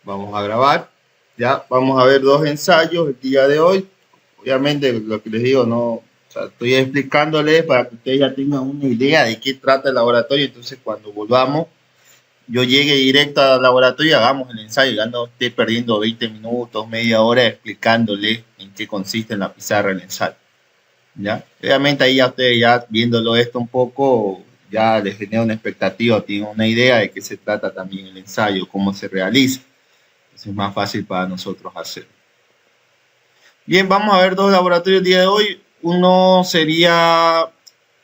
Vamos a grabar. Ya, vamos a ver dos ensayos el día de hoy. Obviamente, lo que les digo, no, o sea, estoy explicándoles para que ustedes ya tengan una idea de qué trata el laboratorio. Entonces, cuando volvamos, yo llegue directo al laboratorio y hagamos el ensayo. Ya no esté perdiendo 20 minutos, media hora explicándoles en qué consiste en la pizarra el ensayo. ¿Ya? Obviamente ahí ya ustedes ya viéndolo esto un poco, ya les genera una expectativa, tienen una idea de qué se trata también el ensayo, cómo se realiza. Eso es más fácil para nosotros hacer. Bien, vamos a ver dos laboratorios el día de hoy. Uno sería,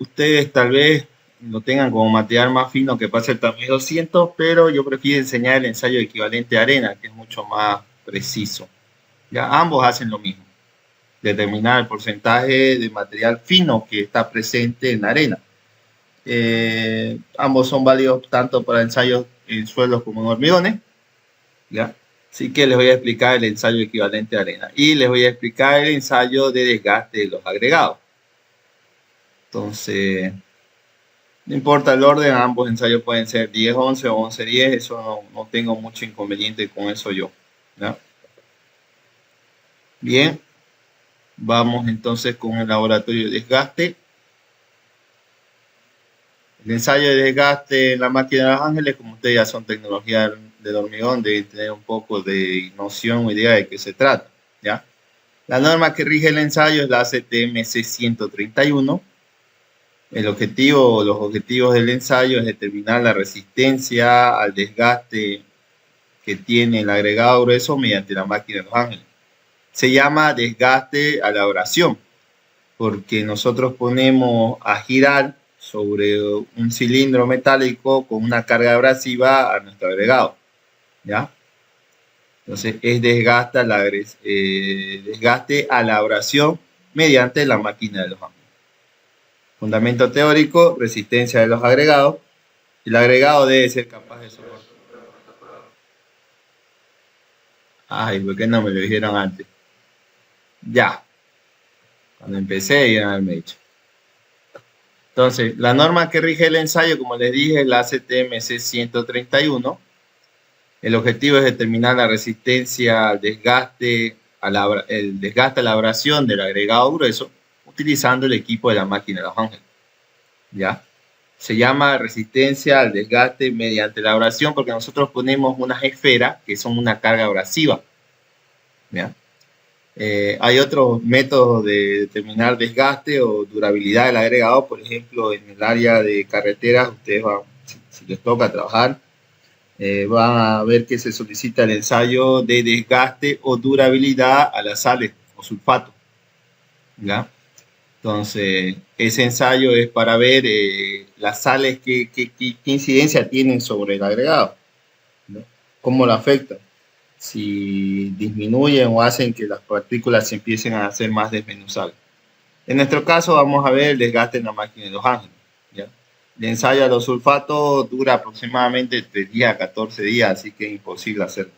ustedes tal vez lo tengan como material más fino que pase el TAMIS 200, pero yo prefiero enseñar el ensayo equivalente a arena, que es mucho más preciso. Ya, ambos hacen lo mismo, determinar el porcentaje de material fino que está presente en la arena. Ambos son válidos tanto para ensayos en suelos como en hormigones. ¿Ya? Así que les voy a explicar el ensayo equivalente a arena y les voy a explicar el ensayo de desgaste de los agregados. Entonces, no importa el orden, ambos ensayos pueden ser 10-11 o 11-10, eso no tengo mucho inconveniente con eso yo. ¿Ya? Bien, vamos entonces con el laboratorio de desgaste. El ensayo de desgaste en la máquina de Los Ángeles, como ustedes ya son tecnología del hormigón, deben tener un poco de noción o idea de qué se trata. ¿Ya? La norma que rige el ensayo es la ACTMC 131. El objetivo o los objetivos del ensayo es determinar la resistencia al desgaste que tiene el agregado grueso mediante la máquina de Los Ángeles. Se llama desgaste a la abrasión, porque nosotros ponemos a girar sobre un cilindro metálico con una carga abrasiva a nuestro agregado. ¿Ya? Entonces es desgaste a la abrasión mediante la máquina de Los Ángeles. Fundamento teórico, resistencia de los agregados. El agregado debe ser capaz de soportar. Ay, ¿por qué no me lo dijeron antes? Ya. Cuando empecé, iban a haberme dicho. Entonces, la norma que rige el ensayo, como les dije, es la ACTMC 131. El objetivo es determinar la resistencia al desgaste, el desgaste a la abrasión del agregado grueso, utilizando el equipo de la máquina de Los Ángeles. ¿Ya? Se llama resistencia al desgaste mediante la abrasión porque nosotros ponemos unas esferas que son una carga abrasiva. ¿Ya? Hay otros métodos de determinar desgaste o durabilidad del agregado, por ejemplo, en el área de carreteras, ustedes van, si les toca trabajar, van a ver que se solicita el ensayo de desgaste o durabilidad a las sales o sulfato. ¿Ya? Entonces, ese ensayo es para ver las sales qué incidencia tienen sobre el agregado, ¿no? Cómo lo afectan, si disminuyen o hacen que las partículas se empiecen a hacer más desmenuzables. En nuestro caso vamos a ver el desgaste en la máquina de Los Ángeles. ¿Ya? El ensayo a los sulfatos dura aproximadamente 3 días a 14 días, así que es imposible hacerlo.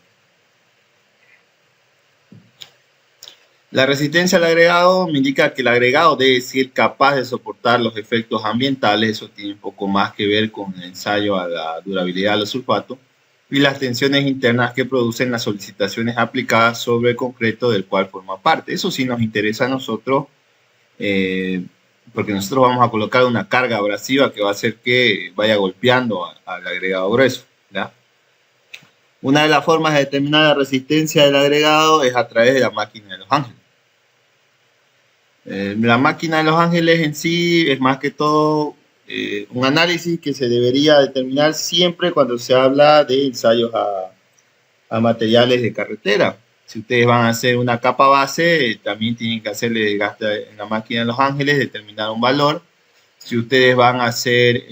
La resistencia al agregado me indica que el agregado debe ser capaz de soportar los efectos ambientales, eso tiene un poco más que ver con el ensayo a la durabilidad de los sulfatos, y las tensiones internas que producen las solicitaciones aplicadas sobre el concreto del cual forma parte. Eso sí nos interesa a nosotros, porque nosotros vamos a colocar una carga abrasiva que va a hacer que vaya golpeando al agregado grueso. ¿Ya? Una de las formas de determinar la resistencia del agregado es a través de la máquina de Los Ángeles. La máquina de Los Ángeles en sí es más que todo un análisis que se debería determinar siempre cuando se habla de ensayos a materiales de carretera. Si ustedes van a hacer una capa base, también tienen que hacerle desgaste en la máquina de Los Ángeles, determinar un valor. Si ustedes van a hacer,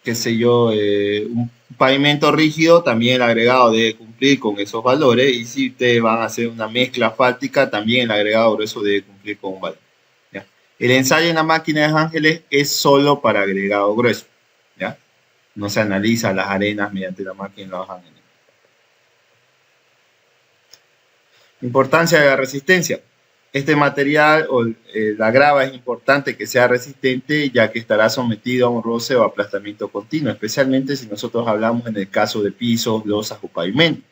qué sé yo, un pavimento rígido, también el agregado debe cumplir con esos valores. Y si ustedes van a hacer una mezcla asfáltica, también el agregado grueso debe cumplir con un valor. ¿Ya? El ensayo en la máquina de Los Ángeles es solo para agregado grueso. ¿Ya? No se analiza las arenas mediante la máquina de Los Ángeles. Importancia de la resistencia. Este material o la grava es importante que sea resistente, ya que estará sometido a un roce o aplastamiento continuo, especialmente si nosotros hablamos en el caso de pisos, losas o pavimentos.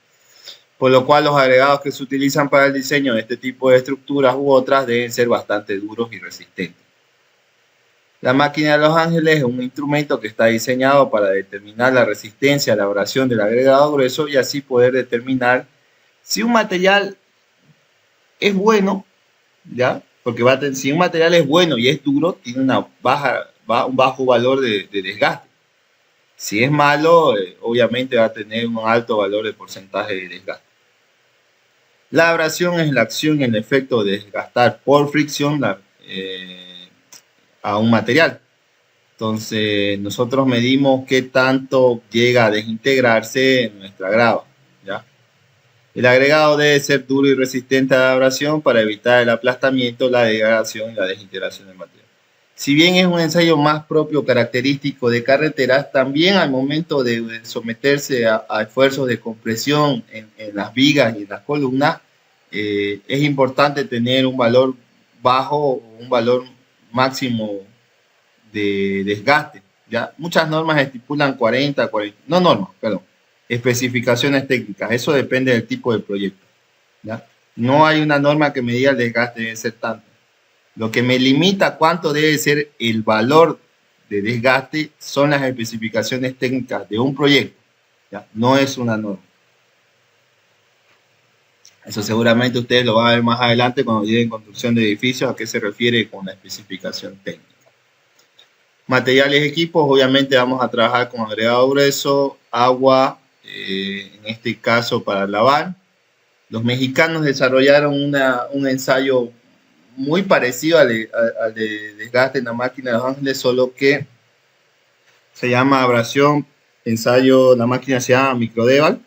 Por lo cual los agregados que se utilizan para el diseño de este tipo de estructuras u otras deben ser bastante duros y resistentes. La máquina de Los Ángeles es un instrumento que está diseñado para determinar la resistencia a la abrasión del agregado grueso y así poder determinar si un material es bueno, ¿ya? Porque si un material es bueno y es duro, tiene un bajo valor de desgaste. Si es malo, obviamente va a tener un alto valor de porcentaje de desgaste. La abrasión es la acción y el efecto de desgastar por fricción a un material. Entonces, nosotros medimos qué tanto llega a desintegrarse en nuestra grava, ¿ya? El agregado debe ser duro y resistente a la abrasión para evitar el aplastamiento, la degradación y la desintegración del material. Si bien es un ensayo más propio característico de carreteras, también al momento de someterse a esfuerzos de compresión en las vigas y en las columnas, es importante tener un valor bajo o un valor máximo de desgaste. ¿Ya? Muchas normas estipulan 40, no normas, perdón, especificaciones técnicas. Eso depende del tipo de proyecto. ¿Ya? No hay una norma que me diga el desgaste debe ser tanto. Lo que me limita cuánto debe ser el valor de desgaste son las especificaciones técnicas de un proyecto. ¿Ya? No es una norma. Eso seguramente ustedes lo van a ver más adelante cuando lleguen construcción de edificios, a qué se refiere con la especificación técnica. Materiales y equipos, obviamente vamos a trabajar con agregado grueso, agua, en este caso para lavar. Los mexicanos desarrollaron un ensayo muy parecido al de desgaste en la máquina de Los Ángeles, solo que se llama abrasión, ensayo, la máquina se llama Microdeval,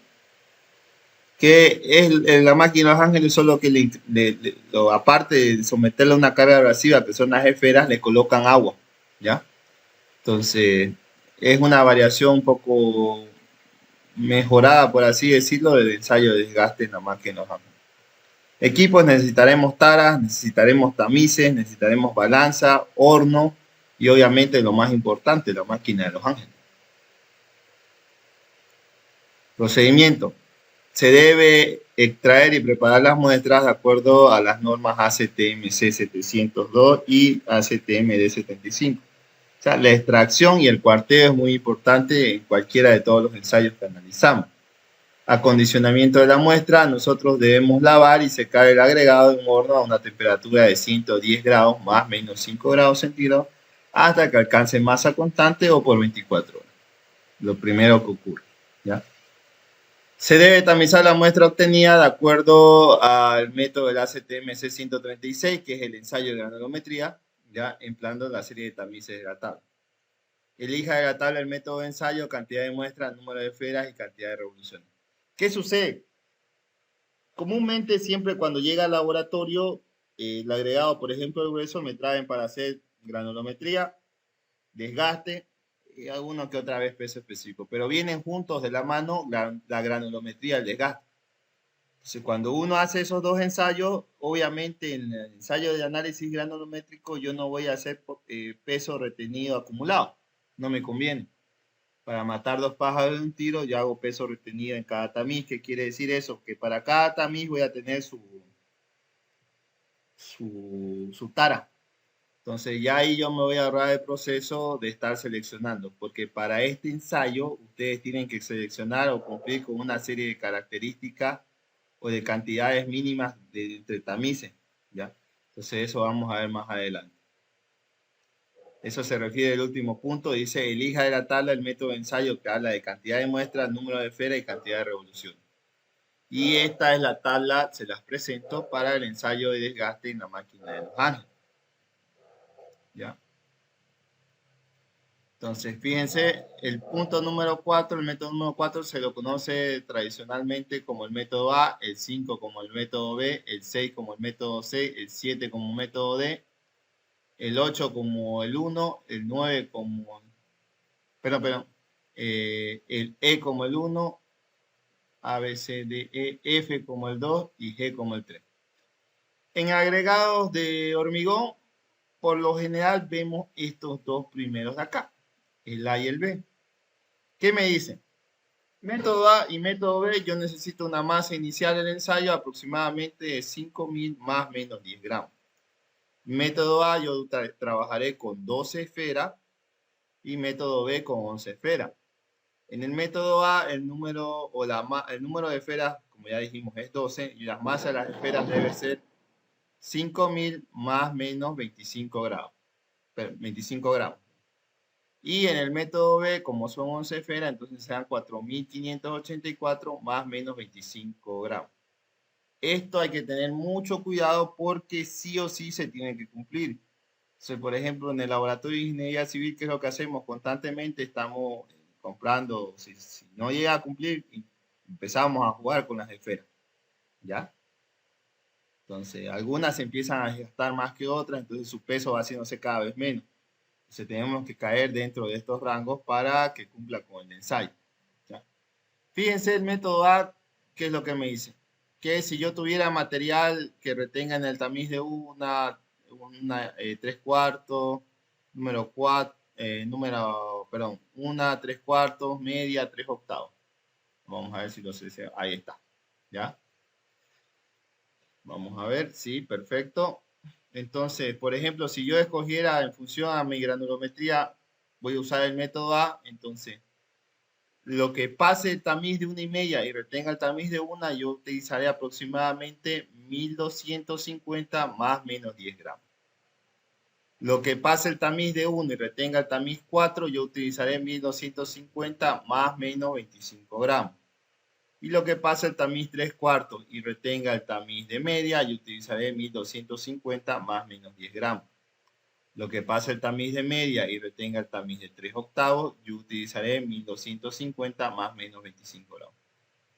que es la máquina de Los Ángeles, solo que aparte de someterla a una carga abrasiva, que son las esferas, le colocan agua, ¿ya? Entonces, es una variación un poco mejorada, por así decirlo, del ensayo de desgaste en la máquina de Los Ángeles. Equipos, necesitaremos taras, necesitaremos tamices, necesitaremos balanza, horno y obviamente lo más importante, la máquina de Los Ángeles. Procedimiento. Se debe extraer y preparar las muestras de acuerdo a las normas ACTM-C 702 y ACTM-D 75. O sea, la extracción y el cuarteo es muy importante en cualquiera de todos los ensayos que analizamos. Acondicionamiento de la muestra, nosotros debemos lavar y secar el agregado en un horno a una temperatura de 110 grados más menos 5 grados centígrados hasta que alcance masa constante o por 24 horas. Lo primero que ocurre, ¿ya? Se debe tamizar la muestra obtenida de acuerdo al método del ACTM-C 136, que es el ensayo de granulometría, ya empleando la serie de tamices de la tabla. Elija de la tabla el método de ensayo, cantidad de muestras, número de esferas y cantidad de revoluciones. ¿Qué sucede? Comúnmente siempre cuando llega al laboratorio, el agregado, por ejemplo, el grueso, me traen para hacer granulometría, desgaste y alguno que otra vez peso específico, pero vienen juntos de la mano la granulometría y el desgaste. Entonces, cuando uno hace esos dos ensayos, obviamente en el ensayo de análisis granulométrico yo no voy a hacer peso retenido acumulado, no me conviene. Para matar dos pájaros de un tiro, yo hago peso retenido en cada tamiz. ¿Qué quiere decir eso? Que para cada tamiz voy a tener su tara. Entonces ya ahí yo me voy a ahorrar el proceso de estar seleccionando, porque para este ensayo ustedes tienen que seleccionar o cumplir con una serie de características o de cantidades mínimas entre tamices, ¿ya? Entonces eso vamos a ver más adelante. Eso se refiere al último punto, dice elija de la tabla el método de ensayo que habla de cantidad de muestras, número de esferas y cantidad de revoluciones. Y esta es la tabla, se las presento para el ensayo de desgaste en la máquina de Los Ángeles. ¿Ya? Entonces, fíjense, el punto número 4, el método número 4 se lo conoce tradicionalmente como el método A, el 5 como el método B, el 6 como el método C, el 7 como método D, el 8 como el 1, el 9 como, el E como el 1, A, B, C, D, E, F como el 2 y G como el 3. En agregados de hormigón, por lo general vemos estos dos primeros de acá, el A y el B. ¿Qué me dicen? Método A y método B, yo necesito una masa inicial del ensayo aproximadamente de 5.000 más menos 10 gramos. Método A, yo trabajaré con 12 esferas y método B con 11 esferas. En el método A, el número, el número de esferas, como ya dijimos, es 12 y la masa de las esferas debe ser 5.000 más menos 25 gramos. 25 gramos. Y en el método B, como son 11 esferas, entonces serán 4.584 más menos 25 gramos. Esto hay que tener mucho cuidado porque sí o sí se tiene que cumplir. Entonces, por ejemplo, en el laboratorio de ingeniería civil, ¿qué es lo que hacemos? Constantemente estamos comprando, si no llega a cumplir, empezamos a jugar con las esferas. ¿Ya? Entonces, algunas empiezan a gastar más que otras, entonces su peso va haciéndose cada vez menos. Entonces, tenemos que caer dentro de estos rangos para que cumpla con el ensayo. ¿Ya? Fíjense el método A, ¿qué es lo que me dice? Que si yo tuviera material que retenga en el tamiz de una 3/4, número 4, perdón, una 3/4, media 3/8. Vamos a ver si lo sé. Ahí está. ¿Ya? Vamos a ver, sí, perfecto. Entonces, por ejemplo, si yo escogiera en función a mi granulometría, voy a usar el método A, entonces lo que pase el tamiz de 1,5 y retenga el tamiz de una, yo utilizaré aproximadamente 1.250 más menos 10 gramos. Lo que pase el tamiz de 1 y retenga el tamiz 4, yo utilizaré 1.250 más menos 25 gramos. Y lo que pase el tamiz 3/4 y retenga el tamiz de media, yo utilizaré 1.250 más menos 10 gramos. Lo que pase el tamiz de media y retenga el tamiz de 3/8, yo utilizaré 1.250 más menos 25 gramos.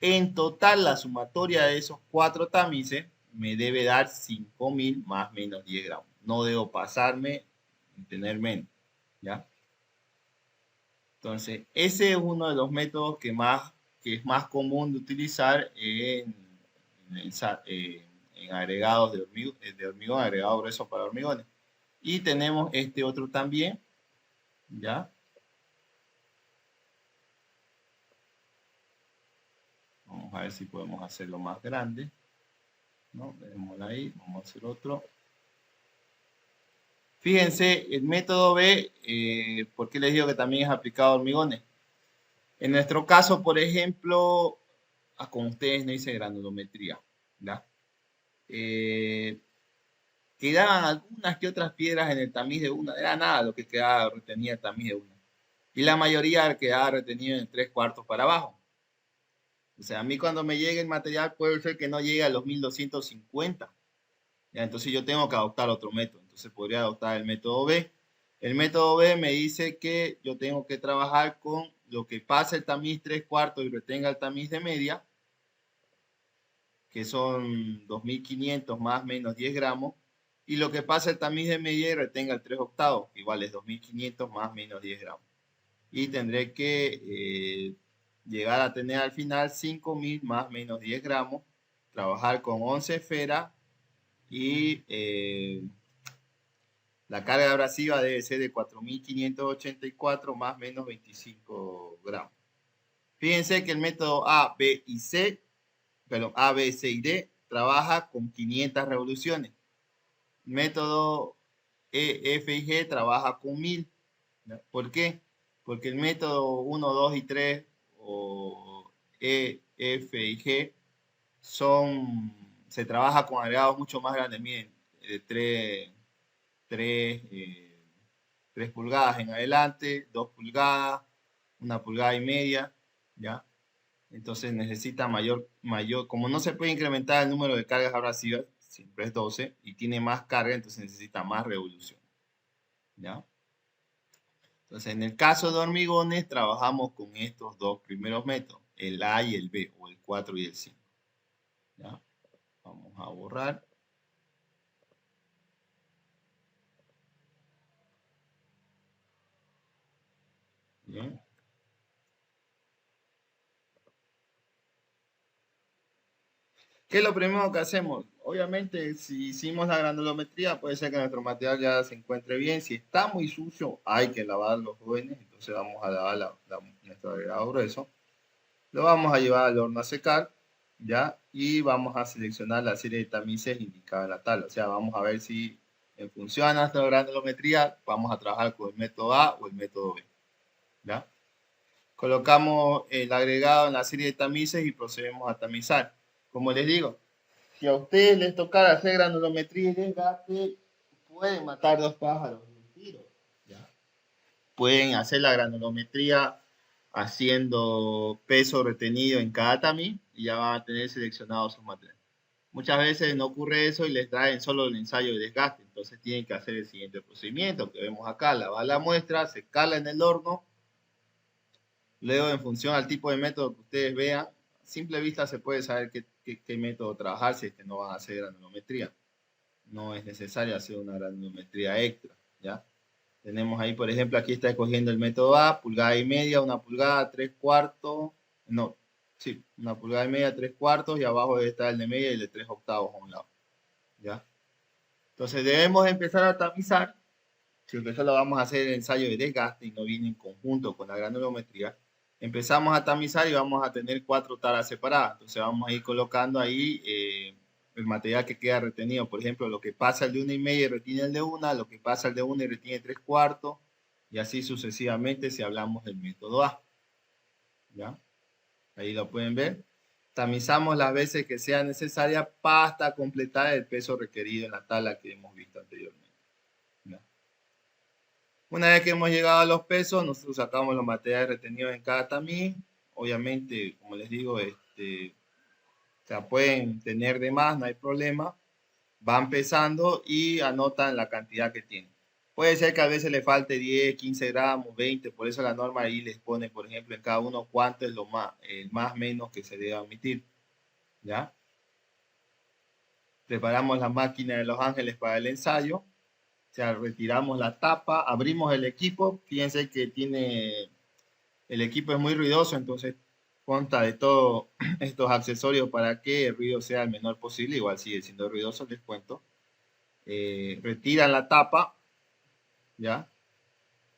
En total, la sumatoria de esos 4 tamices me debe dar 5.000 más menos 10 gramos. No debo pasarme ni tener menos. ¿Ya? Entonces, ese es uno de los métodos que es más común de utilizar en agregados de hormigón, agregado grueso para hormigones. Y tenemos este otro también, ¿ya? Vamos a ver si podemos hacerlo más grande. ¿No? Dejémoslo ahí, vamos a hacer otro. Fíjense, el método B, ¿por qué les digo que también es aplicado a hormigones? En nuestro caso, por ejemplo, con ustedes no hice granulometría, ¿ya? Quedaban algunas que otras piedras en el tamiz de una, era nada lo que quedaba retenía el tamiz de una. Y la mayoría quedaba retenido en 3/4 para abajo. O sea, a mí cuando me llegue el material puede ser que no llegue a los 1.250. ¿Ya? Entonces yo tengo que adoptar otro método. Entonces podría adoptar el método B. El método B me dice que yo tengo que trabajar con lo que pasa el tamiz 3/4 y retenga el tamiz de media, que son 2.500 más menos 10 gramos, y lo que pasa el tamiz de media y retenga el 3/8, que igual es 2.500 más menos 10 gramos. Y tendré que llegar a tener al final 5.000 más menos 10 gramos, trabajar con 11 esferas y la carga abrasiva debe ser de 4.584 más menos 25 gramos. Fíjense que el método A, B y C, perdón, A, B, C y D trabaja con 500 revoluciones. Método E, F y G trabaja con 1.000. ¿Por qué? Porque el método 1, 2 y 3 o E, F y G se trabaja con agregados mucho más grandes, miren, de 3 pulgadas en adelante, 2 pulgadas, 1,5 pulgadas, ¿ya? Entonces necesita como no se puede incrementar el número de cargas abrasivas, siempre es 12, y tiene más carga, entonces necesita más revolución, ¿ya? Entonces, en el caso de hormigones, trabajamos con estos dos primeros métodos, el A y el B, o el 4 y el 5. ¿Ya? Vamos a borrar. Bien. ¿Qué es lo primero que hacemos? obviamente, si hicimos la granulometría, puede ser que nuestro material ya se encuentre bien. Si está muy sucio, hay que lavarlo, jóvenes. Entonces vamos a lavar nuestro agregado grueso. Lo vamos a llevar al horno a secar, ¿ya? Y vamos a seleccionar la serie de tamices indicada en la tabla. O sea, vamos a ver si en función a nuestra granulometría vamos a trabajar con el método A o el método B, ¿ya? Colocamos el agregado en la serie de tamices y procedemos a tamizar. Como les digo, si a ustedes les tocara hacer granulometría y desgaste, pueden matar dos pájaros de un tiro, ¿ya? Pueden hacer la granulometría haciendo peso retenido en cada tamiz y ya van a tener seleccionados sus materiales. Muchas veces no ocurre eso y les traen solo el ensayo de desgaste, entonces tienen que hacer el siguiente procedimiento que vemos acá: lavar la muestra, secarla en el horno. Luego, en función al tipo de método que ustedes vean, a simple vista se puede saber qué método trabajar si es que no van a hacer granulometría. No es necesario hacer una granulometría extra, ¿ya? Tenemos ahí, por ejemplo, aquí está escogiendo el método A, pulgada y media, 1 pulgada, 3/4, no, sí, 1 pulgada y media, 3/4, y abajo está el de media y el de 3/8 a un lado, ¿ya? Entonces debemos empezar a tamizar. Si empezó lo vamos a hacer el ensayo de desgaste y no viene en conjunto con la granulometría, empezamos a tamizar y vamos a tener 4 taras separadas. Entonces vamos a ir colocando ahí el material que queda retenido. Por ejemplo, lo que pasa al de 1,5 y retiene el de 1, lo que pasa al de 1 y retiene 3/4, y así sucesivamente si hablamos del método A. ¿Ya? Ahí lo pueden ver. Tamizamos las veces que sea necesaria hasta completar el peso requerido en la tabla que hemos visto anteriormente. ¿Ya? Una vez que hemos llegado a los pesos, nosotros sacamos los materiales retenidos en cada tamiz. Obviamente, como les digo, o sea, pueden tener de más, no hay problema. Van pesando y anotan la cantidad que tienen. Puede ser que a veces le falte 10, 15 gramos, 20, por eso la norma ahí les pone, por ejemplo, en cada uno cuánto es el más menos que se debe omitir. ¿Ya? Preparamos la máquina de Los Ángeles para el ensayo. O sea, retiramos la tapa, abrimos el equipo. Fíjense que el equipo es muy ruidoso, entonces consta de todos estos accesorios para que el ruido sea el menor posible. Igual sigue siendo ruidoso, les cuento. Retiran la tapa, ¿ya?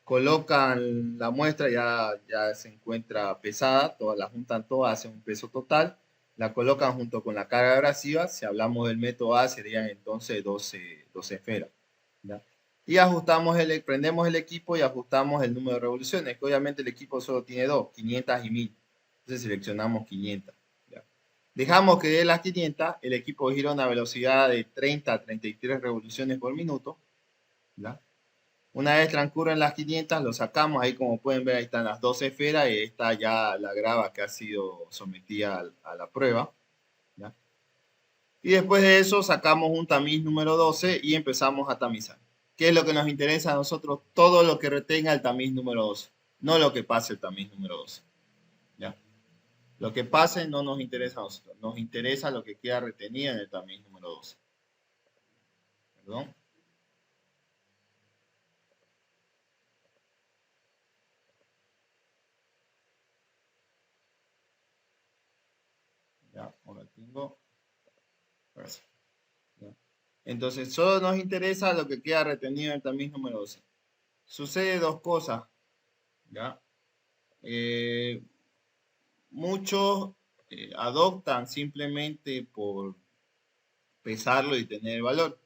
Colocan la muestra, ya se encuentra pesada, todas la juntan todas, hacen un peso total, la colocan junto con la carga abrasiva. Si hablamos del método A, serían entonces 12 esferas, ¿ya? Y prendemos el equipo y ajustamos el número de revoluciones, que obviamente el equipo solo tiene dos, 500 y 1000. Entonces seleccionamos 500. ¿Ya? Dejamos que de las 500, el equipo gira a una velocidad de 30 a 33 revoluciones por minuto. ¿Ya? Una vez transcurren las 500, lo sacamos. Ahí, como pueden ver, ahí están las 12 esferas y está ya la grava que ha sido sometida a la prueba. ¿Ya? Y después de eso sacamos un tamiz número 12 y empezamos a tamizar. ¿Qué es lo que nos interesa a nosotros? Todo lo que retenga el tamiz número 12, no lo que pase el tamiz número 12. ¿Ya? Lo que pase no nos interesa a nosotros, nos interesa lo que queda retenido en el tamiz número 12. ¿Perdón? Ya, ahora tengo. Gracias. ¿Ya? Entonces, solo nos interesa lo que queda retenido en el tamiz número 12. Sucede dos cosas, ¿ya? Muchos adoptan simplemente por pesarlo y tener valor.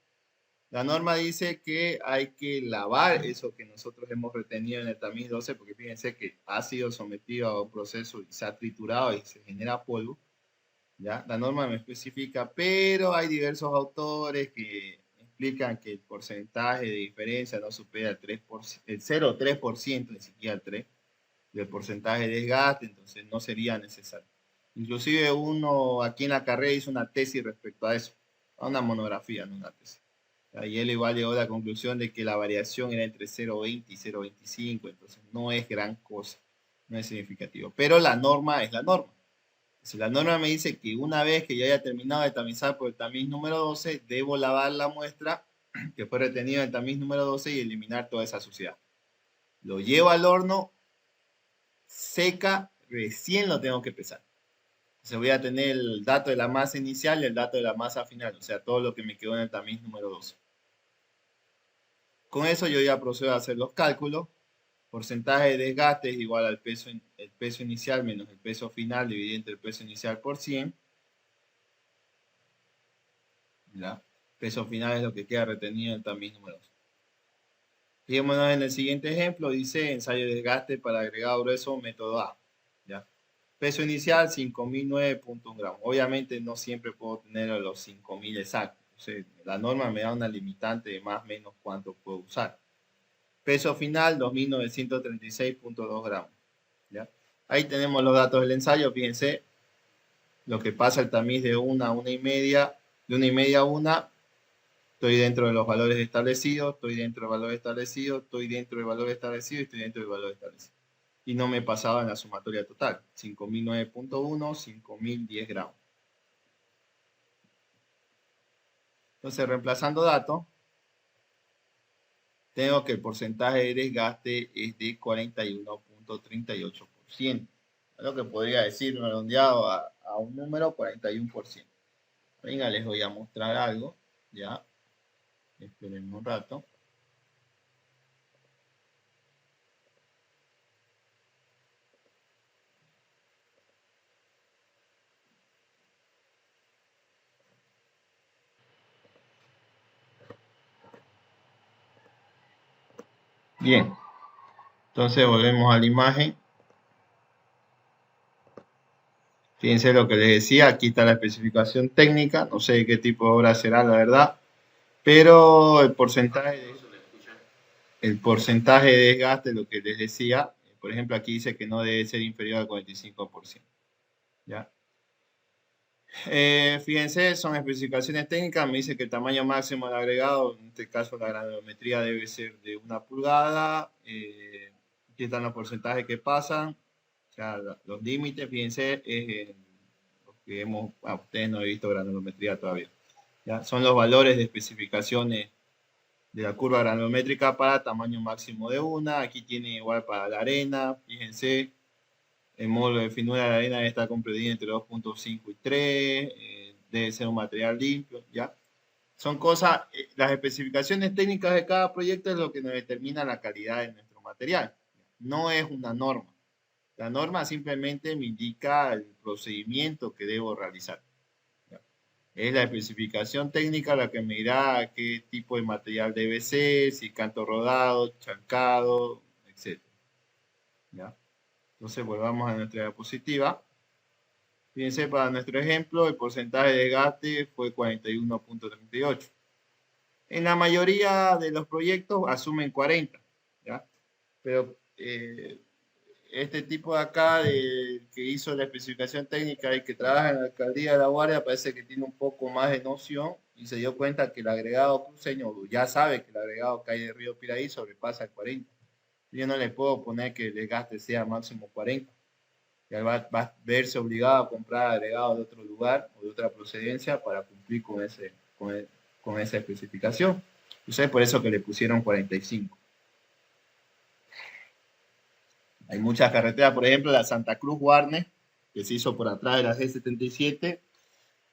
La norma dice que hay que lavar eso que nosotros hemos retenido en el tamiz 12, porque fíjense que ha sido sometido a un proceso y se ha triturado y se genera polvo. ¿Ya? La norma me especifica, pero hay diversos autores que explican que el porcentaje de diferencia no supera el 3%, el 0,3%, ni siquiera el 3%, del porcentaje de desgaste, entonces no sería necesario. Inclusive uno aquí en la carrera hizo una tesis respecto a eso, una monografía, no una tesis. Y él igual llegó a la conclusión de que la variación era entre 0,20 y 0,25, entonces no es gran cosa, no es significativo. Pero la norma es la norma. Si la norma me dice que una vez que ya haya terminado de tamizar por el tamiz número 12, debo lavar la muestra que fue retenida en el tamiz número 12 y eliminar toda esa suciedad. Lo llevo al horno, seca, recién lo tengo que pesar. Se voy a tener el dato de la masa inicial y el dato de la masa final, o sea, todo lo que me quedó en el tamiz número 2. Con eso yo ya procedo a hacer los cálculos. Porcentaje de desgaste es igual al peso, el peso inicial menos el peso final dividido entre el peso inicial por 100. ¿Ya? Peso final es lo que queda retenido en el tamiz número 2. Fijémonos en el siguiente ejemplo, dice ensayo de desgaste para agregado grueso, método A. ¿Ya? Peso inicial 5009.1 gramos. Obviamente no siempre puedo tener los 5000 exactos. Entonces, la norma me da una limitante de más o menos cuánto puedo usar. Peso final 2936.2 gramos. ¿Ya? Ahí tenemos los datos del ensayo. Fíjense lo que pasa el tamiz de 1 a 1,5, de 1,5 a 1. Estoy dentro de los valores establecidos, estoy dentro del valor establecido, estoy dentro del valor establecido y estoy dentro del valor establecido. Y no me pasaba en la sumatoria total. 5009.1, 5010 gramos. Entonces, reemplazando datos, tengo que el porcentaje de desgaste es de 41.38%. Es lo que podría decir redondeado a un número, 41%. Venga, les voy a mostrar algo. Ya, esperen un rato. Bien, entonces volvemos a la imagen. Fíjense lo que les decía, aquí está la especificación técnica, no sé qué tipo de obra será, la verdad, pero el porcentaje de desgaste, lo que les decía, por ejemplo, aquí dice que no debe ser inferior al 45%. ¿Ya? Fíjense, son especificaciones técnicas, me dice que el tamaño máximo del agregado, en este caso la granulometría debe ser de 1 pulgada, aquí están los porcentajes que pasan, o sea, los límites, fíjense, que ustedes no han visto granulometría todavía. ¿Ya? Son los valores de especificaciones de la curva granulométrica para tamaño máximo de 1, aquí tiene igual para la arena, fíjense, el módulo de finura de la arena está comprendido entre 2.5 y 3, debe ser un material limpio, ¿ya? Son cosas, las especificaciones técnicas de cada proyecto es lo que nos determina la calidad de nuestro material. No es una norma. La norma simplemente me indica el procedimiento que debo realizar. ¿Ya? Es la especificación técnica la que me dirá qué tipo de material debe ser, si canto rodado, chancado, etc. ¿Ya? Entonces volvamos a nuestra diapositiva. Fíjense, para nuestro ejemplo, el porcentaje de desgaste fue 41.38. En la mayoría de los proyectos asumen 40, ¿ya? Pero este tipo de acá, que hizo la especificación técnica y que trabaja en la alcaldía de La Guardia, parece que tiene un poco más de noción y se dio cuenta que el agregado cruceño, ya sabe que el agregado que hay de Río Piraí sobrepasa el 40. Yo no le puedo poner que el desgaste sea máximo 40. Ya va a verse obligado a comprar agregados de otro lugar o de otra procedencia para cumplir con esa especificación. Entonces, por eso que le pusieron 45. Hay muchas carreteras, por ejemplo, la Santa Cruz Guarne, que se hizo por atrás de la G77.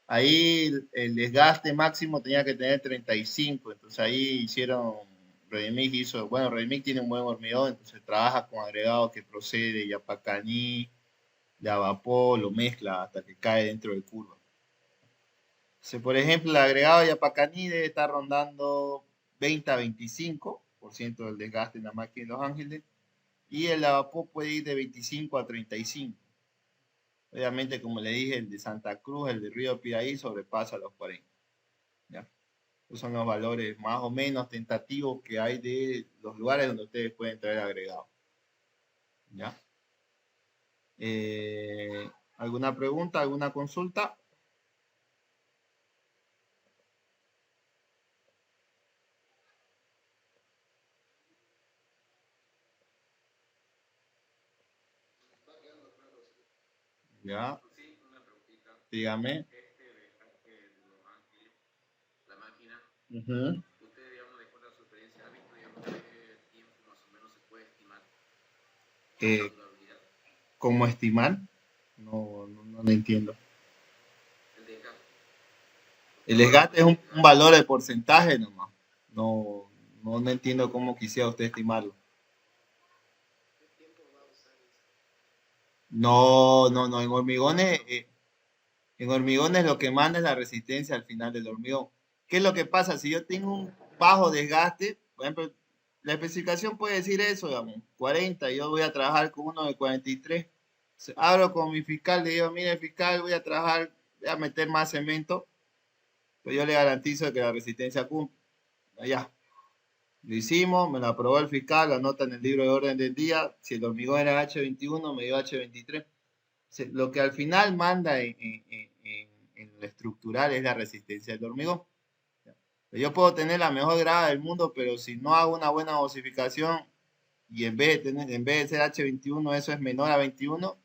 Ahí el desgaste máximo tenía que tener 35. Entonces ahí hicieron, Redimic hizo, bueno, Redimic tiene un buen hormigón, entonces trabaja con agregados que procede de Yapacaní, de Avapó, lo mezcla hasta que cae dentro de curva. Si, por ejemplo, el agregado de Yapacaní debe estar rondando 20 a 25% del desgaste en la máquina de Los Ángeles, y el Avapó puede ir de 25 a 35. Obviamente, como le dije, el de Santa Cruz, el de Río Piraí, sobrepasa los 40. ¿Ya? Esos son los valores más o menos tentativos que hay de los lugares donde ustedes pueden traer agregado. ¿Ya? ¿Alguna pregunta, alguna consulta? ¿Ya? Dígame. Uh -huh. ¿Cómo estimar? No, no, no lo entiendo. El desgaste es un valor de porcentaje nomás. No, no entiendo cómo quisiera usted estimarlo. No, no, no. En hormigones lo que manda es la resistencia al final del hormigón. ¿Qué es lo que pasa? Si yo tengo un bajo desgaste, por ejemplo, la especificación puede decir eso, digamos, 40, yo voy a trabajar con uno de 43. Hablo con mi fiscal, le digo, mire fiscal, voy a trabajar, voy a meter más cemento, pero yo le garantizo que la resistencia cumple. Allá. Lo hicimos, me lo aprobó el fiscal, lo anota en el libro de orden del día. Si el hormigón era H21, me dio H23. Lo que al final manda en lo estructural es la resistencia del hormigón. Yo puedo tener la mejor grada del mundo, pero si no hago una buena osificación y en vez de ser H21 eso es menor a 21,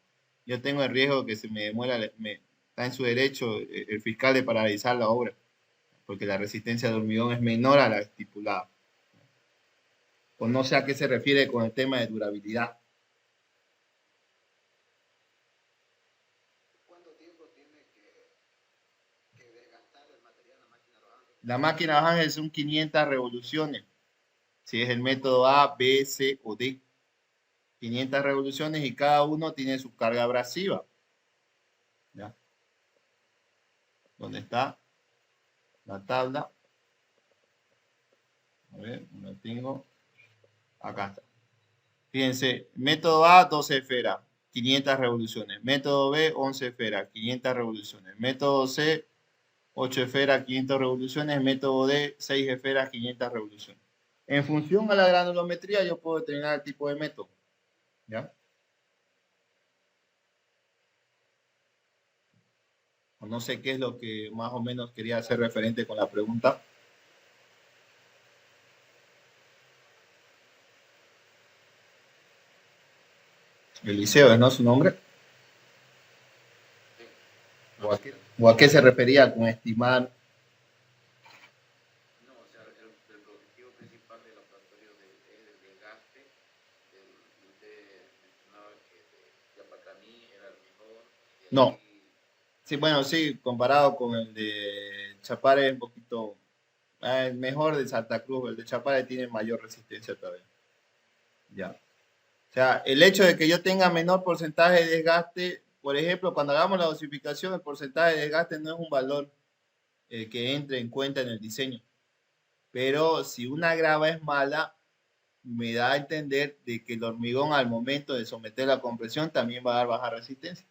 yo tengo el riesgo que se me demuela, está en su derecho el fiscal de paralizar la obra, porque la resistencia del hormigón es menor a la estipulada. O no sé a qué se refiere con el tema de durabilidad. La máquina Los Ángeles son 500 revoluciones. Si es el método A, B, C o D. 500 revoluciones y cada uno tiene su carga abrasiva. ¿Ya? ¿Dónde está la tabla? A ver, no tengo. Acá está. Fíjense, método A, 12 esferas, 500 revoluciones. Método B, 11 esferas, 500 revoluciones. Método C, 8 esferas, 500 revoluciones. Método D, 6 esferas, 500 revoluciones. En función a la granulometría, yo puedo determinar el tipo de método. ¿Ya? O no sé qué es lo que más o menos quería hacer referente con la pregunta. Eliseo, ¿no es su nombre? ¿O a qué se refería con estimar? No. Sí, bueno, sí, comparado con el de Chapare es un poquito mejor de Santa Cruz. El de Chapare tiene mayor resistencia todavía. Ya. O sea, el hecho de que yo tenga menor porcentaje de desgaste, por ejemplo, cuando hagamos la dosificación, el porcentaje de desgaste no es un valor que entre en cuenta en el diseño. Pero si una grava es mala, me da a entender de que el hormigón al momento de someter la compresión también va a dar baja resistencia.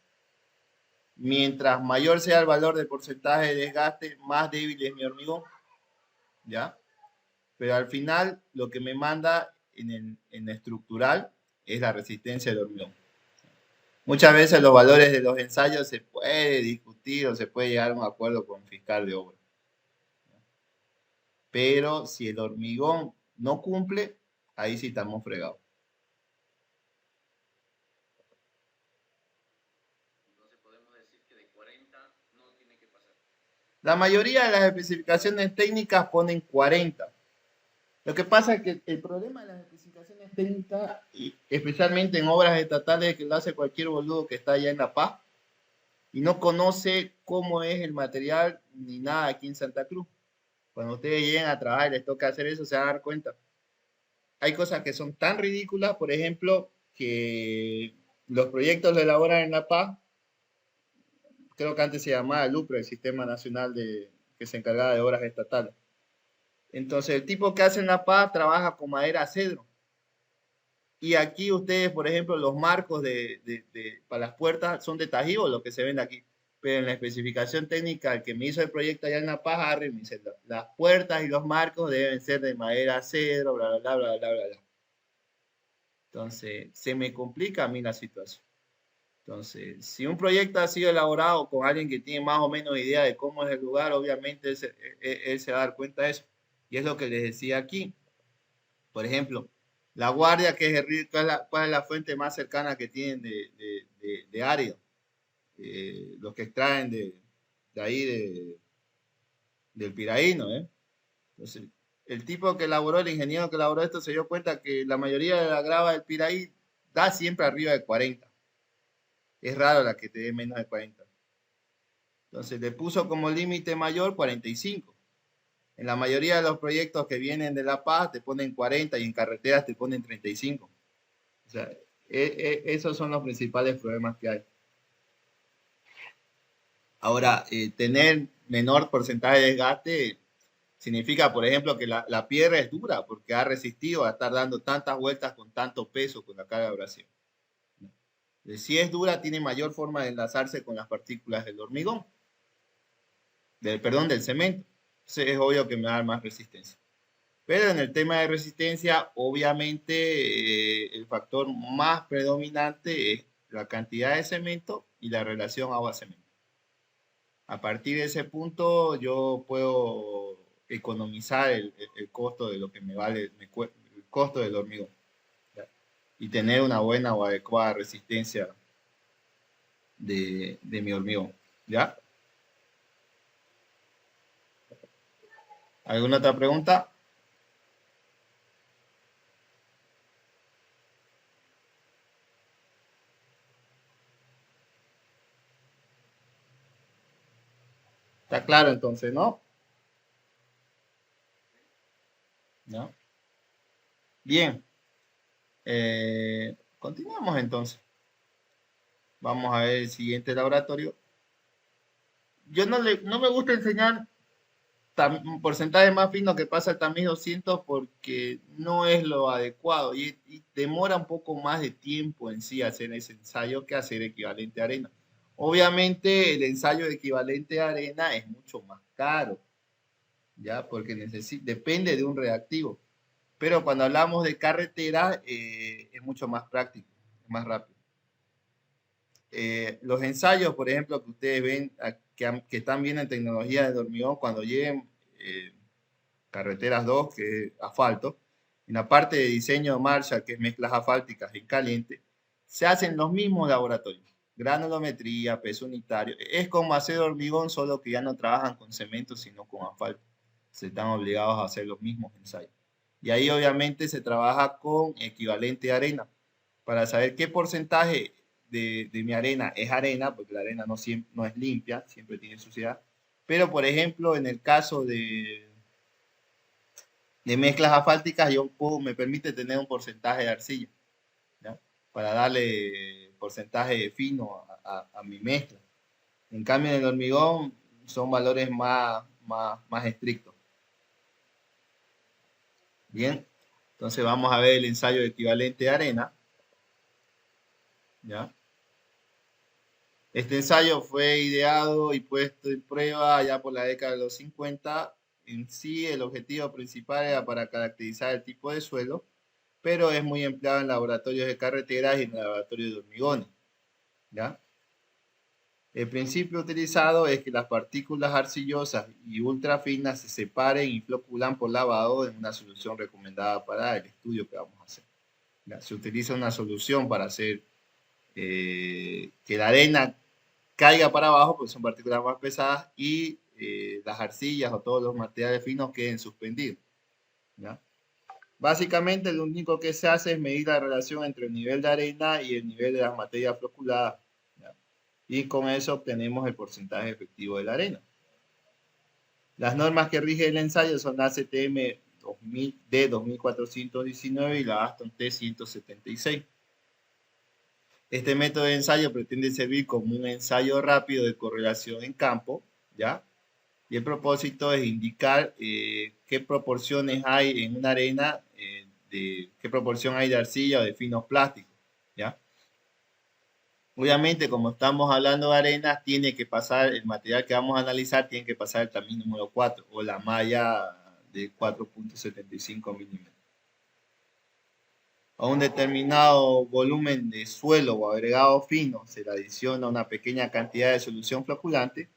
Mientras mayor sea el valor de porcentaje de desgaste, más débil es mi hormigón. ¿Ya? Pero al final lo que me manda en estructural es la resistencia del hormigón. Muchas veces los valores de los ensayos se puede discutir o se puede llegar a un acuerdo con el fiscal de obra. Pero si el hormigón no cumple, ahí sí estamos fregados. La mayoría de las especificaciones técnicas ponen 40. Lo que pasa es que el problema de las especificaciones técnicas, especialmente en obras estatales, que lo hace cualquier boludo que está allá en La Paz y no conoce cómo es el material ni nada aquí en Santa Cruz. Cuando ustedes lleguen a trabajar y les toca hacer eso, se van a dar cuenta. Hay cosas que son tan ridículas, por ejemplo, que los proyectos lo elaboran en La Paz. Creo que antes se llamaba el LUPRE, el Sistema Nacional que se encargaba de obras estatales. Entonces, el tipo que hace en La Paz trabaja con madera cedro. Y aquí ustedes, por ejemplo, los marcos para las puertas son de Tajibo, lo que se vende aquí. Pero en la especificación técnica, el que me hizo el proyecto allá en La Paz, Harry, me dice, las puertas y los marcos deben ser de madera cedro, bla, bla, bla, bla, bla, bla, bla. Entonces, se me complica a mí la situación. Entonces, si un proyecto ha sido elaborado con alguien que tiene más o menos idea de cómo es el lugar, obviamente él se va a dar cuenta de eso. Y es lo que les decía aquí. Por ejemplo, La Guardia, que es el río, ¿cuál es la fuente más cercana que tienen de árido? Los que extraen de ahí, del Piraí, ¿no? Entonces, el tipo que elaboró, el ingeniero que elaboró esto, se dio cuenta que la mayoría de la grava del Piraí da siempre arriba de 40. Es raro la que te dé menos de 40. Entonces le puso como límite mayor 45. En la mayoría de los proyectos que vienen de La Paz te ponen 40 y en carreteras te ponen 35. O sea, esos son los principales problemas que hay. Ahora, tener menor porcentaje de desgaste significa, por ejemplo, que la piedra es dura porque ha resistido a estar dando tantas vueltas con tanto peso con la carga de abrasión. Si es dura, tiene mayor forma de enlazarse con las partículas del hormigón, del cemento. Entonces es obvio que me va a dar más resistencia. Pero en el tema de resistencia, obviamente el factor más predominante es la cantidad de cemento y la relación agua-cemento. A partir de ese punto yo puedo economizar el costo de lo que me vale el costo del hormigón, ¿ya? Y tener una buena o adecuada resistencia de mi hormigón. ¿Ya? ¿Alguna otra pregunta? Está claro entonces, ¿no? ¿No? Bien. Continuamos entonces. Vamos a ver el siguiente laboratorio. Yo no me gusta enseñar un porcentaje más fino que pasa el tamiz 200 porque no es lo adecuado y demora un poco más de tiempo en sí hacer ese ensayo que hacer equivalente a arena. Obviamente el ensayo de equivalente a arena es mucho más caro, ¿ya? Porque depende de un reactivo. Pero cuando hablamos de carretera es mucho más práctico, más rápido. Los ensayos, por ejemplo, que ustedes ven que están viendo en tecnología de hormigón, cuando lleguen carreteras 2, que es asfalto, en la parte de diseño de marcha, que es mezclas asfálticas en caliente, se hacen los mismos laboratorios. Granulometría, peso unitario. Es como hacer hormigón, solo que ya no trabajan con cemento, sino con asfalto. Se están obligados a hacer los mismos ensayos. Y ahí obviamente se trabaja con equivalente de arena para saber qué porcentaje de mi arena es arena, porque la arena no es limpia, siempre tiene suciedad. Pero, por ejemplo, en el caso de mezclas asfálticas, me permite tener un porcentaje de arcilla, ¿ya? Para darle porcentaje fino a mi mezcla. En cambio, en el hormigón son valores más estrictos. Bien, entonces vamos a ver el ensayo equivalente de arena, ¿ya? Este ensayo fue ideado y puesto en prueba ya por la década de los 50. En sí, el objetivo principal era para caracterizar el tipo de suelo, pero es muy empleado en laboratorios de carreteras y en laboratorios de hormigones, ¿ya? El principio utilizado es que las partículas arcillosas y ultrafinas se separen y floculan por lavado en una solución recomendada para el estudio que vamos a hacer, ¿ya? Se utiliza una solución para hacer que la arena caiga para abajo, porque son partículas más pesadas, y las arcillas o todos los materiales finos queden suspendidos, ¿ya? Básicamente lo único que se hace es medir la relación entre el nivel de arena y el nivel de las materias floculadas, ¿ya? Y con eso obtenemos el porcentaje efectivo de la arena. Las normas que rigen el ensayo son la ACTM 2000, D2419 y la Aston T176. Este método de ensayo pretende servir como un ensayo rápido de correlación en campo, ¿ya? Y el propósito es indicar qué proporciones hay en una arena, qué proporción hay de arcilla o de finos plásticos, ¿ya? Obviamente, como estamos hablando de arenas, tiene que pasar, el material que vamos a analizar tiene que pasar el tamiz número 4 o la malla de 4,75 milímetros. A un determinado volumen de suelo o agregado fino se le adiciona una pequeña cantidad de solución floculante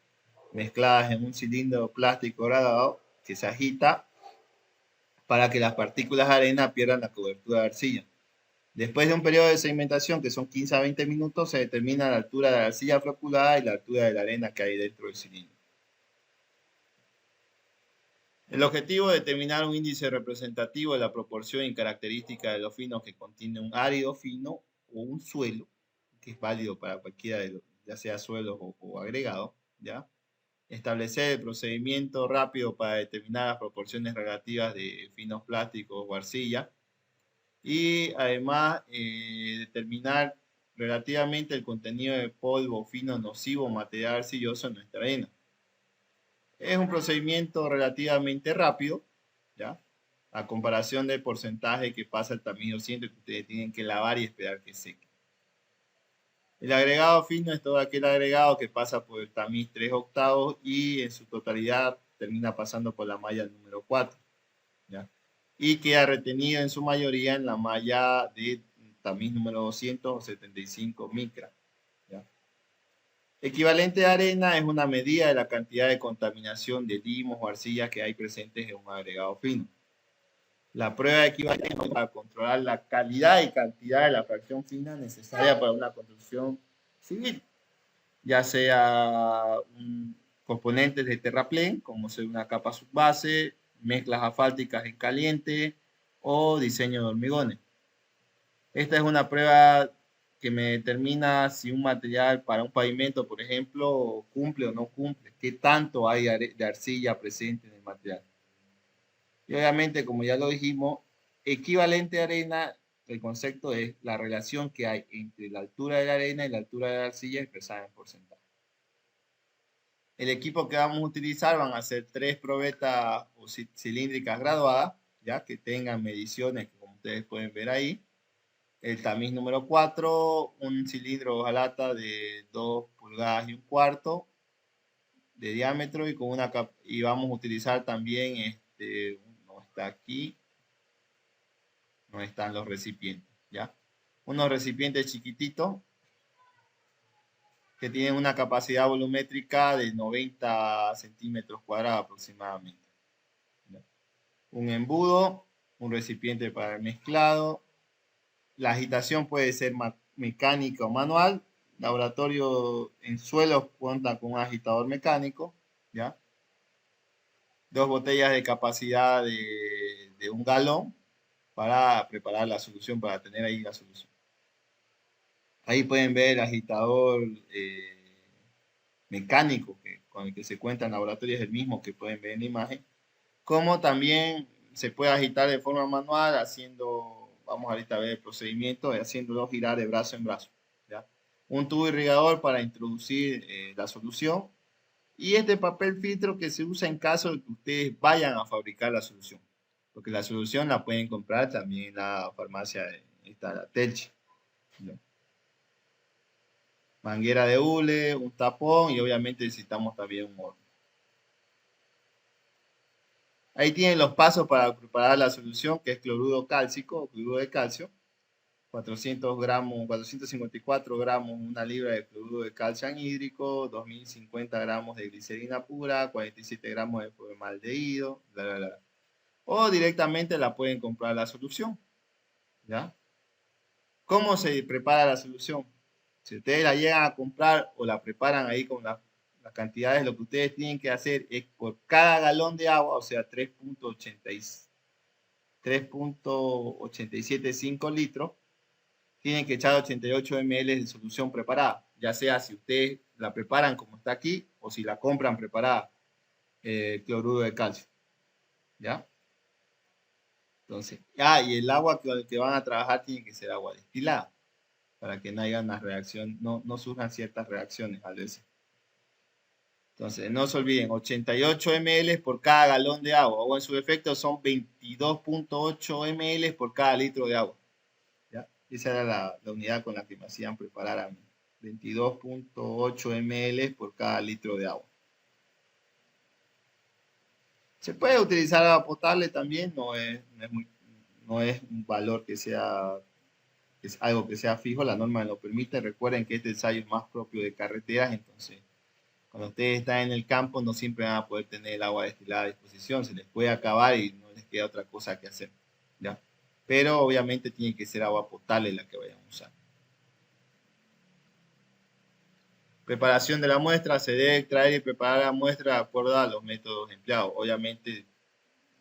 mezcladas en un cilindro plástico gradado que se agita para que las partículas de arena pierdan la cobertura de arcilla. Después de un periodo de sedimentación que son 15 a 20 minutos, se determina la altura de la arcilla floculada y la altura de la arena que hay dentro del cilindro. El objetivo es determinar un índice representativo de la proporción y característica de los finos que contiene un árido fino o un suelo, que es válido para cualquiera de los, ya sea suelos o agregados, ¿ya? Establecer el procedimiento rápido para determinar las proporciones relativas de finos plásticos o arcilla. Y además determinar relativamente el contenido de polvo fino nocivo o material arcilloso en nuestra arena. Es un procedimiento relativamente rápido, ¿ya? A comparación del porcentaje que pasa el tamiz 200 que ustedes tienen que lavar y esperar que seque. El agregado fino es todo aquel agregado que pasa por el tamiz 3/8 y en su totalidad termina pasando por la malla número 4, ¿ya? Y queda retenido en su mayoría en la malla de tamiz número 200 o 75 micras, ¿ya? Equivalente de arena es una medida de la cantidad de contaminación de limos o arcillas que hay presentes en un agregado fino. La prueba de equivalencia es para controlar la calidad y cantidad de la fracción fina necesaria para una construcción civil, ya sea componentes de terraplén, como ser una capa subbase, mezclas asfálticas en caliente o diseño de hormigones. Esta es una prueba que me determina si un material para un pavimento, por ejemplo, cumple o no cumple, qué tanto hay de arcilla presente en el material. Y obviamente, como ya lo dijimos, equivalente a arena, el concepto es la relación que hay entre la altura de la arena y la altura de la arcilla expresada en porcentaje. El equipo que vamos a utilizar van a ser 3 probetas o cilíndricas graduadas, ya que tengan mediciones, como ustedes pueden ver ahí. El tamiz número 4, un cilindro hojalata de 2 pulgadas y un cuarto de diámetro y con una y vamos a utilizar también no está aquí, no están los recipientes, ¿ya? Unos recipientes chiquititos que tienen una capacidad volumétrica de 90 centímetros cuadrados aproximadamente, ¿ya? Un embudo, un recipiente para el mezclado. La agitación puede ser mecánica o manual. Laboratorio en suelos cuenta con un agitador mecánico, ¿ya? 2 botellas de capacidad de 1 galón para preparar la solución, para tener ahí la solución. Ahí pueden ver el agitador mecánico con el que se cuenta en laboratorio, es el mismo que pueden ver en la imagen. Como también se puede agitar de forma manual haciendo, vamos ahorita a ver el procedimiento, haciéndolo girar de brazo en brazo, ¿ya? Un tubo irrigador para introducir la solución y este papel filtro que se usa en caso de que ustedes vayan a fabricar la solución, porque la solución la pueden comprar también en la farmacia, está la Telchi, ¿ya? Manguera de hule, un tapón y obviamente necesitamos también un horno. Ahí tienen los pasos para preparar la solución, que es cloruro cálcico o cloruro de calcio. 400 gramos, 454 gramos, una libra de cloruro de calcio anhídrico, 2050 gramos de glicerina pura, 47 gramos de formaldehído, bla, bla, bla. O directamente la pueden comprar la solución, ¿ya? ¿Cómo se prepara la solución? Si ustedes la llegan a comprar o la preparan ahí con las cantidades, lo que ustedes tienen que hacer es por cada galón de agua, o sea, 3.875 litros, tienen que echar 88 ml de solución preparada, ya sea si ustedes la preparan como está aquí o si la compran preparada, cloruro de calcio, ¿ya? Entonces, y el agua con el que van a trabajar tiene que ser agua destilada, para que no haya una reacción, no surjan ciertas reacciones a veces. Entonces, no se olviden, 88 ml por cada galón de agua, o en su efecto son 22.8 ml por cada litro de agua, ¿ya? Esa era la unidad con la que me hacían preparar a mí, 22.8 ml por cada litro de agua. Se puede utilizar agua potable también, no es un valor que sea, es algo que sea fijo, la norma lo permite. Recuerden que este ensayo es más propio de carreteras, entonces cuando ustedes están en el campo no siempre van a poder tener el agua destilada a disposición, se les puede acabar y no les queda otra cosa que hacer, ¿ya? Pero obviamente tiene que ser agua potable la que vayan a usar. Preparación de la muestra, se debe extraer y preparar la muestra de acuerdo a los métodos empleados. Obviamente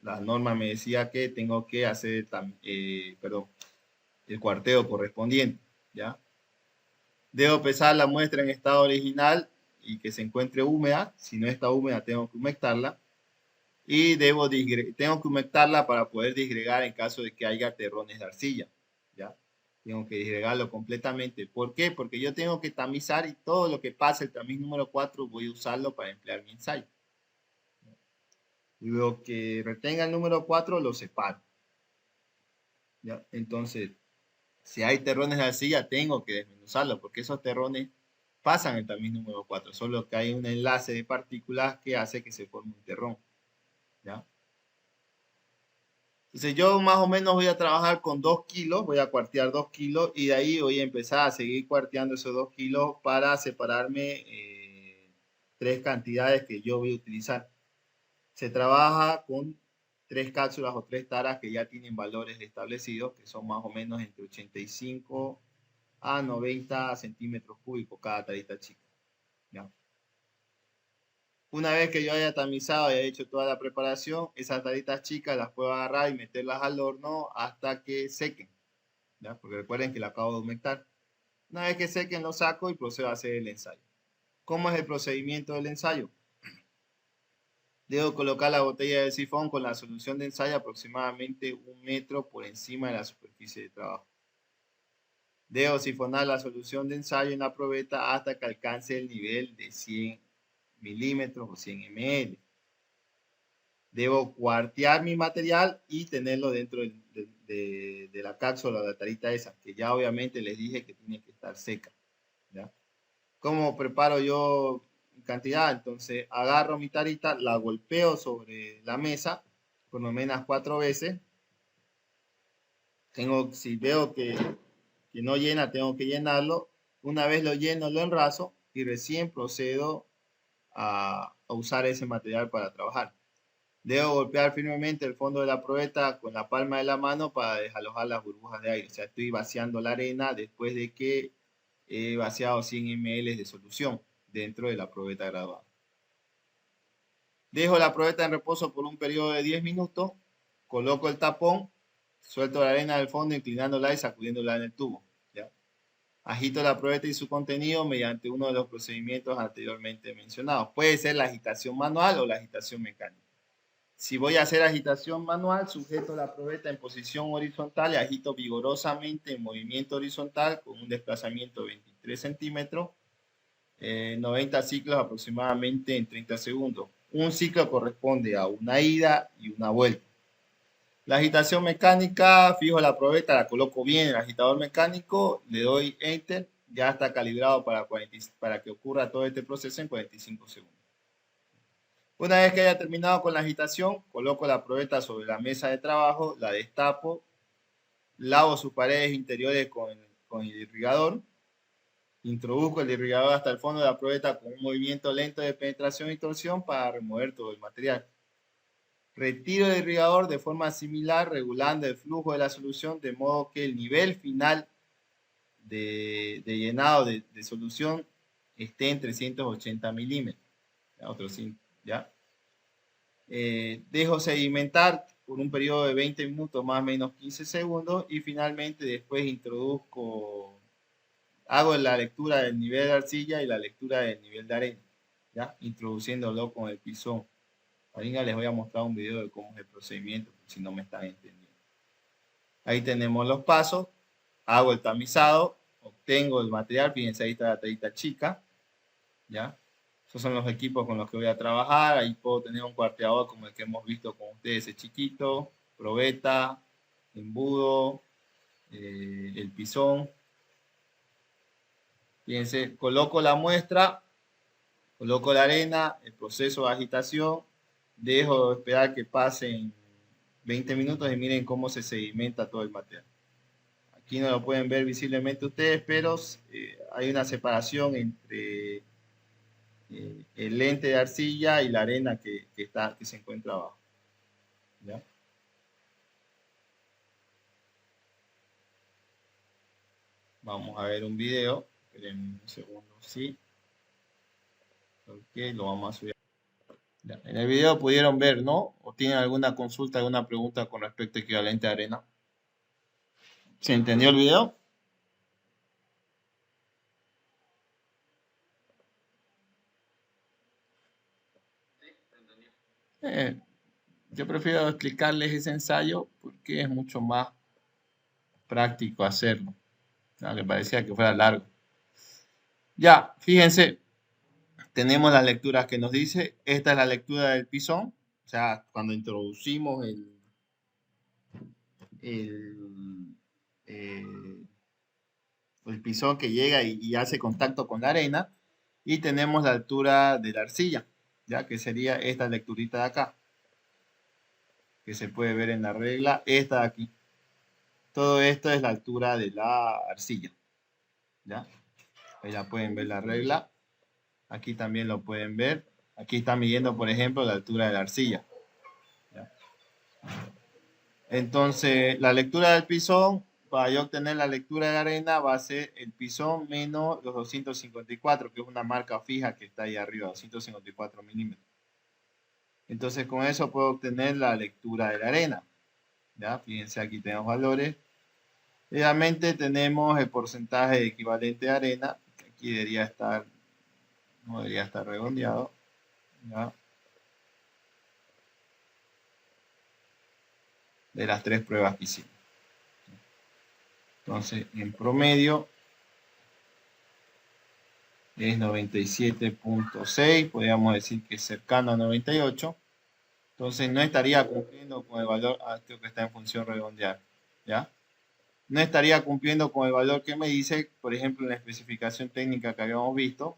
la norma me decía que tengo que hacer el cuarteo correspondiente, ¿ya? Debo pesar la muestra en estado original y que se encuentre húmeda. Si no está húmeda, tengo que humectarla. Y tengo que humectarla para poder disgregar en caso de que haya terrones de arcilla. ¿Ya? Tengo que disgregarlo completamente. ¿Por qué? Porque yo tengo que tamizar y todo lo que pase el tamiz número 4 voy a usarlo para emplear mi ensayo. Lo que retenga el número 4 lo separo. ¿Ya? Entonces, si hay terrones de arcilla, tengo que desmenuzarlo, porque esos terrones pasan el tamiz número 4, solo que hay un enlace de partículas que hace que se forme un terrón. ¿Ya? Entonces yo más o menos voy a trabajar con 2 kilos, voy a cuartear 2 kilos y de ahí voy a empezar a seguir cuarteando esos 2 kilos para separarme 3 cantidades que yo voy a utilizar. Se trabaja con 3 cápsulas o 3 taras que ya tienen valores establecidos, que son más o menos entre 85 a 90 centímetros cúbicos cada tarita chica. ¿Ya? Una vez que yo haya tamizado y haya hecho toda la preparación, esas taritas chicas las puedo agarrar y meterlas al horno hasta que sequen. ¿Ya? Porque recuerden que la acabo de humectar. Una vez que sequen, lo saco y procedo a hacer el ensayo. ¿Cómo es el procedimiento del ensayo? Debo colocar la botella de sifón con la solución de ensayo aproximadamente 1 metro por encima de la superficie de trabajo. Debo sifonar la solución de ensayo en la probeta hasta que alcance el nivel de 100 milímetros o 100 ml. Debo cuartear mi material y tenerlo dentro de la cápsula o la tarita esa, que ya obviamente les dije que tiene que estar seca. ¿Ya? ¿Cómo preparo yo cantidad? Entonces agarro mi tarita, la golpeo sobre la mesa por lo menos 4 veces. Si veo que no llena, tengo que llenarlo. Una vez lo lleno, lo enraso y recién procedo a usar ese material para trabajar. Debo golpear firmemente el fondo de la probeta con la palma de la mano para desalojar las burbujas de aire. O sea, estoy vaciando la arena después de que he vaciado 100 ml de solución dentro de la probeta graduada. Dejo la probeta en reposo por un periodo de 10 minutos. Coloco el tapón, suelto la arena del fondo inclinándola y sacudiéndola en el tubo. ¿Ya? Agito la probeta y su contenido mediante uno de los procedimientos anteriormente mencionados. Puede ser la agitación manual o la agitación mecánica. Si voy a hacer agitación manual, sujeto la probeta en posición horizontal y agito vigorosamente en movimiento horizontal con un desplazamiento de 23 centímetros, 90 ciclos aproximadamente en 30 segundos. Un ciclo corresponde a una ida y una vuelta. La agitación mecánica, fijo la probeta, la coloco bien en el agitador mecánico, le doy Enter, ya está calibrado para que ocurra todo este proceso en 45 segundos. Una vez que haya terminado con la agitación, coloco la probeta sobre la mesa de trabajo, la destapo, lavo sus paredes interiores con el irrigador, introduzco el irrigador hasta el fondo de la probeta con un movimiento lento de penetración y torsión para remover todo el material. Retiro el irrigador de forma similar, regulando el flujo de la solución de modo que el nivel final de llenado de solución esté en 380 milímetros. ¿Ya? Dejo sedimentar por un periodo de 20 minutos más o menos 15 segundos y finalmente después hago la lectura del nivel de arcilla y la lectura del nivel de arena, ¿ya? Introduciéndolo con el pisón. Ahorita les voy a mostrar un video de cómo es el procedimiento, si no me están entendiendo. Ahí tenemos los pasos, hago el tamizado, obtengo el material, fíjense ahí está la tallita chica, ¿ya? Esos son los equipos con los que voy a trabajar. Ahí puedo tener un cuarteador como el que hemos visto con ustedes, ese chiquito, probeta, embudo, el pisón. Fíjense, coloco la muestra, coloco la arena, el proceso de agitación, dejo esperar que pasen 20 minutos y miren cómo se sedimenta todo el material. Aquí no lo pueden ver visiblemente ustedes, pero hay una separación entre el lente de arcilla y la arena que se encuentra abajo. ¿Ya? Vamos a ver un video. Esperen un segundo, sí. Ok, lo vamos a subir. Ya. En el video pudieron ver, ¿no? ¿O tienen alguna consulta, alguna pregunta con respecto a equivalente a arena? ¿Se entendió el video? Eh, yo prefiero explicarles ese ensayo porque es mucho más práctico hacerlo, aunque parecía que fuera largo. Ya, fíjense, tenemos las lecturas que nos dice. Esta es la lectura del pisón, o sea, cuando introducimos el, eh, el pisón que llega y hace contacto con la arena. Y tenemos la altura de la arcilla, ya que sería esta lecturita de acá, que se puede ver en la regla, esta de aquí. Todo esto es la altura de la arcilla, ¿ya? Ahí la pueden ver la regla. Aquí también lo pueden ver. Aquí está midiendo, por ejemplo, la altura de la arcilla. ¿Ya? Entonces, la lectura del pisón, para yo obtener la lectura de la arena, va a ser el pisón menos los 254, que es una marca fija que está ahí arriba, 254 milímetros. Entonces, con eso puedo obtener la lectura de la arena. ¿Ya? Fíjense, aquí tenemos valores. Obviamente tenemos el porcentaje de equivalente de arena, que aquí debería estar, no debería estar redondeado. ¿Ya? De las tres pruebas que hicimos. Entonces, en promedio es 97.6, podríamos decir que es cercano a 98. Entonces, no estaría cumpliendo con el valor, creo que está en función redondear, ¿ya? No estaría cumpliendo con el valor que me dice, por ejemplo, en la especificación técnica que habíamos visto,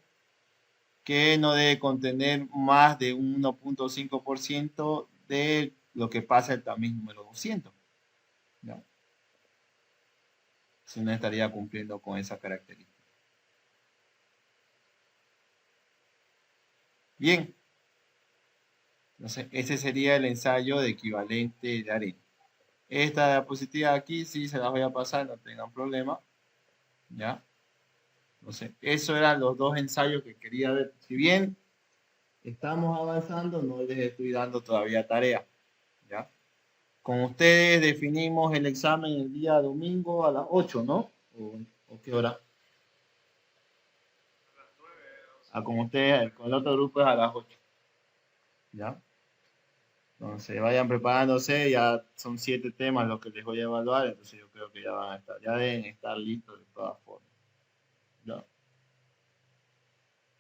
que no debe contener más de un 1.5% de lo que pasa el tamiz número 200, ¿ya? Si no estaría cumpliendo con esa característica. Bien, entonces ese sería el ensayo de equivalente de arena. Esta diapositiva aquí sí se las voy a pasar, no tengan problema, ¿ya? Entonces, eso eran los dos ensayos que quería ver. Si bien estamos avanzando, no les estoy dando todavía tarea, ¿ya? Con ustedes definimos el examen el día domingo a las 8, ¿no? ¿O qué hora? Ah, con ustedes, con el otro grupo es a las 8, ¿ya? Entonces vayan preparándose, ya son 7 temas los que les voy a evaluar, entonces yo creo que ya van a estar, ya deben estar listos de todas formas, ¿ya?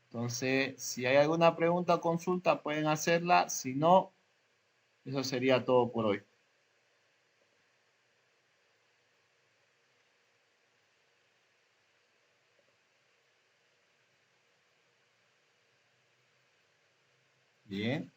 Entonces, si hay alguna pregunta o consulta, pueden hacerla, si no, eso sería todo por hoy. Bien.